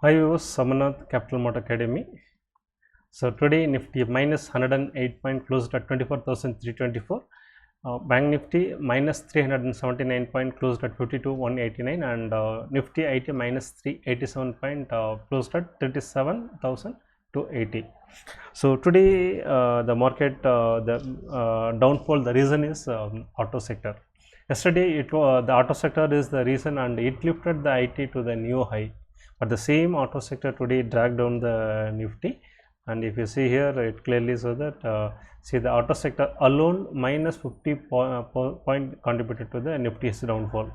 Hi viewers, Samanath Capital Mart Academy. So today Nifty minus 108 point closed at 24,324. Bank Nifty minus 379 point closed at 52,189, and Nifty IT minus 387 point closed at 37,280. So today the market the downfall, the reason is auto sector. Yesterday the auto sector is the reason, and it lifted the IT to the new high. But the same auto sector today dragged down the Nifty, and if you see here, it clearly shows that see the auto sector alone minus 50 point contributed to the Nifty's downfall.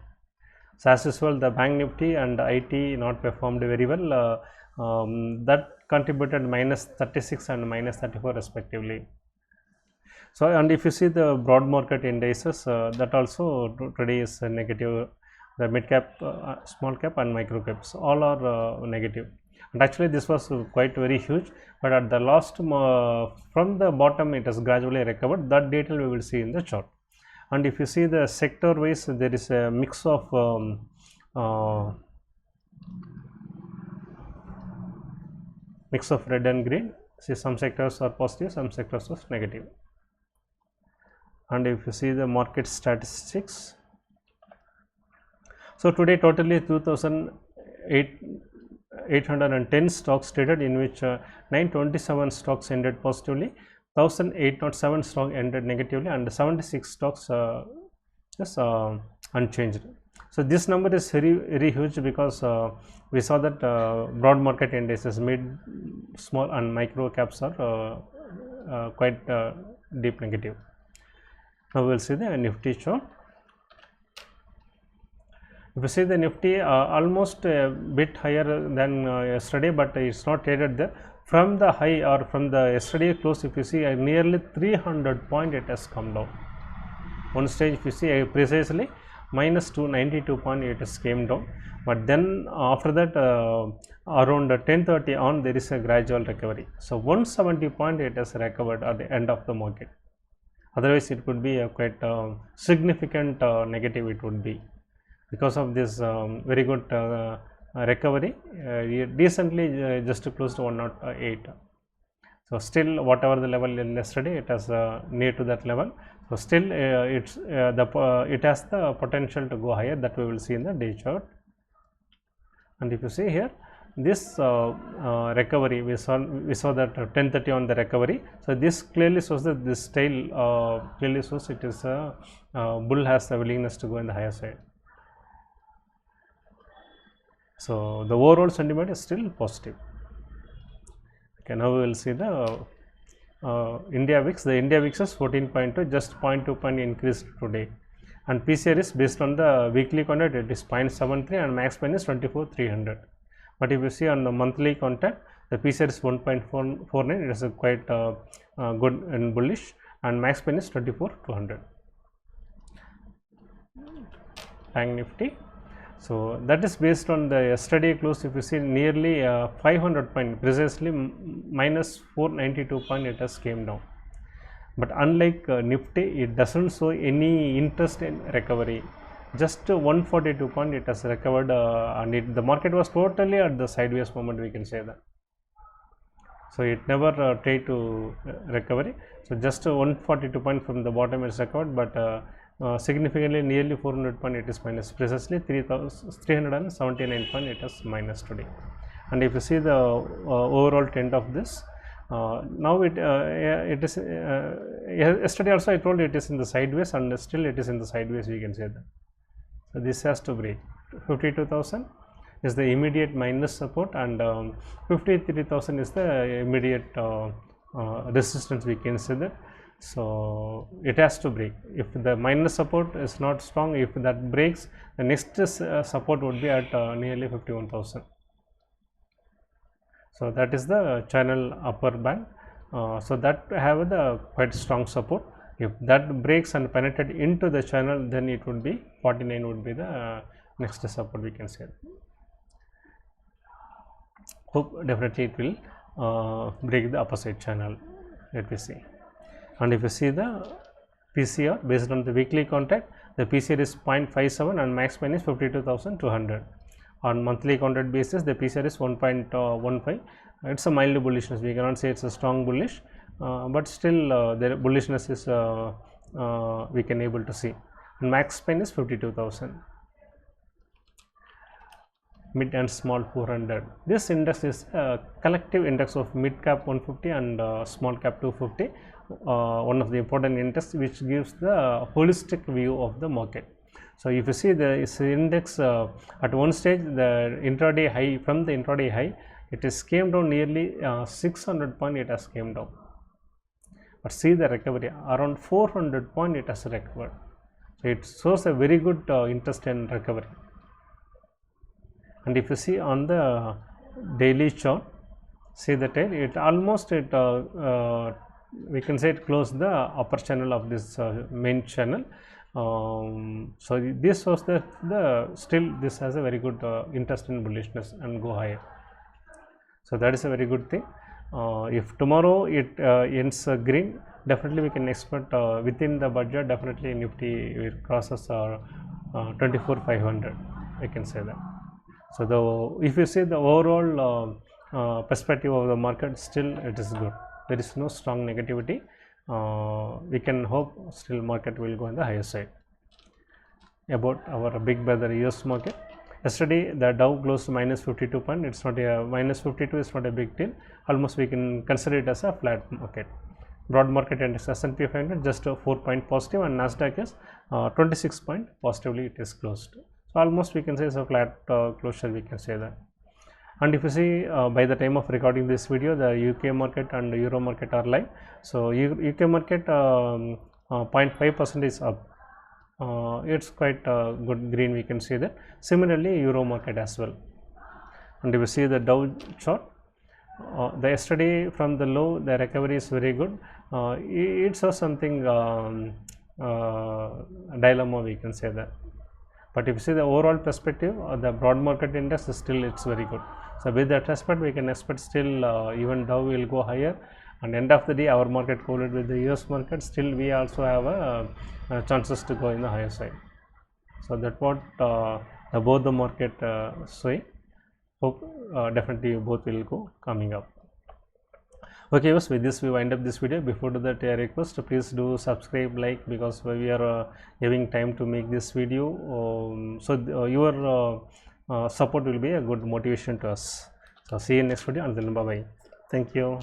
So as usual, the Bank Nifty and IT not performed very well. That contributed minus 36 and minus 34 respectively. So, and if you see the broad market indices, that also today is negative. The mid cap, small cap and micro caps all are negative, and actually this was quite very huge, but at the last from the bottom it has gradually recovered. That detail we will see in the chart. And if you see the sector wise, there is a mix of red and green. See, some sectors are positive, some sectors are negative. And if you see the market statistics, so today totally 2,810 stocks traded, in which 927 stocks ended positively, 1,807 stocks ended negatively, and 76 stocks is unchanged. So this number is very huge, because we saw that broad market indices, mid, small and micro caps are quite deep negative. Now we will see the Nifty chart. If you see the Nifty almost a bit higher than yesterday, but it's not traded there. From the high or from the yesterday close, if you see nearly 300 point it has come down. One stage if you see precisely minus 292 point it has came down, but then after that around 10:30 on there is a gradual recovery. So 170 point it has recovered at the end of the market. Otherwise it could be a quite significant negative it would be. Because of this very good recovery, decently just close to 108. So still whatever the level yesterday, it has near to that level. So still it has the potential to go higher. That we will see in the day chart. And if you see here, this recovery, we saw that 10:30 on the recovery. So this clearly shows that this tail clearly shows it is bull has the willingness to go in the higher side. So the overall sentiment is still positive. Okay, now we will see the India VIX. The India VIX is 14.2, just 0.2 point increased today, and PCR is based on the weekly contact, it is 0.73, and max pen is 24,300. But if you see on the monthly contact, the PCR is 1.49, it is quite good and bullish, and max pen is 24,200. Bank Nifty. So that is based on the yesterday close. If you see nearly 500 point, precisely minus 492 point it has came down. But unlike Nifty, it doesn't show any interest in recovery. Just 142 point it has recovered, and the market was totally at the sideways moment, we can say that. So it never tried to recovery. So just 142 point from the bottom is recovered, but significantly nearly 400 point it is minus, precisely 379 point it is minus today. And if you see the overall trend of this, now it is yesterday also I told it is in the sideways, and still it is in the sideways, we can say that. So this has to break 52,000 is the immediate minus support, and 53,000 is the immediate resistance, we can say that. So it has to break. If the minus support is not strong, if that breaks, the next support would be at nearly 51,000. So that is the channel upper band. So that have the quite strong support. If that breaks and penetrate into the channel, then it would be 49 would be the next support, we can say. Hope definitely it will break the upper side channel. Let me see. And if you see the PCR based on the weekly contact, the PCR is 0.57 and max pen is 52,200. On monthly counted basis, the PCR is 1.15. It's a mild bullishness. We cannot say it's a strong bullish, but still the bullishness is we can able to see. And max span is 52,000. Mid and small 400. This index is a collective index of mid cap 150 and small cap 250. One of the important index which gives the holistic view of the market. So if you see this index at one stage, the intraday high, from the intraday high, it is came down nearly 600 point. It has came down, but see the recovery around 400 point. It has recovered. So it shows a very good interest in recovery. And if you see on the daily chart, see the tail, it almost we can say it closed the upper channel of this main channel. So this was the still this has a very good interest in bullishness and go higher. So that is a very good thing. If tomorrow it ends green, definitely we can expect within the budget, definitely Nifty will crosses 24,500. We can say that. So if you see the overall perspective of the market, still it is good. There is no strong negativity. We can hope still market will go on the higher side. About our big brother US market, yesterday the Dow closed to minus 52 point. It's not a minus 52 is not a big deal. Almost we can consider it as a flat market. Broad market index S&P 500 just 4 point positive, and Nasdaq is 26 point positively. It is closed. So almost we can say it's a flat closure, we can say that. And if you see by the time of recording this video, the UK market and the Euro market are live. So UK market 0.5% is up. It's quite good green, we can see that. Similarly Euro market as well. And if you see the Dow chart, the yesterday from the low, the recovery is very good. It's something dilemma, we can say that. But if you see the overall perspective, the broad market index is still it's very good. So with that respect, we can expect still even Dow will go higher, and end of the day our market correlated with the US market, still we also have chances to go in the higher side. So that what both the market showing. Hope definitely both will go coming up. Okay, with this we wind up this video. Before that, I request please do subscribe, like, because we are having time to make this video. So your support will be a good motivation to us. So see you in next video. Until then, bye bye. Thank you.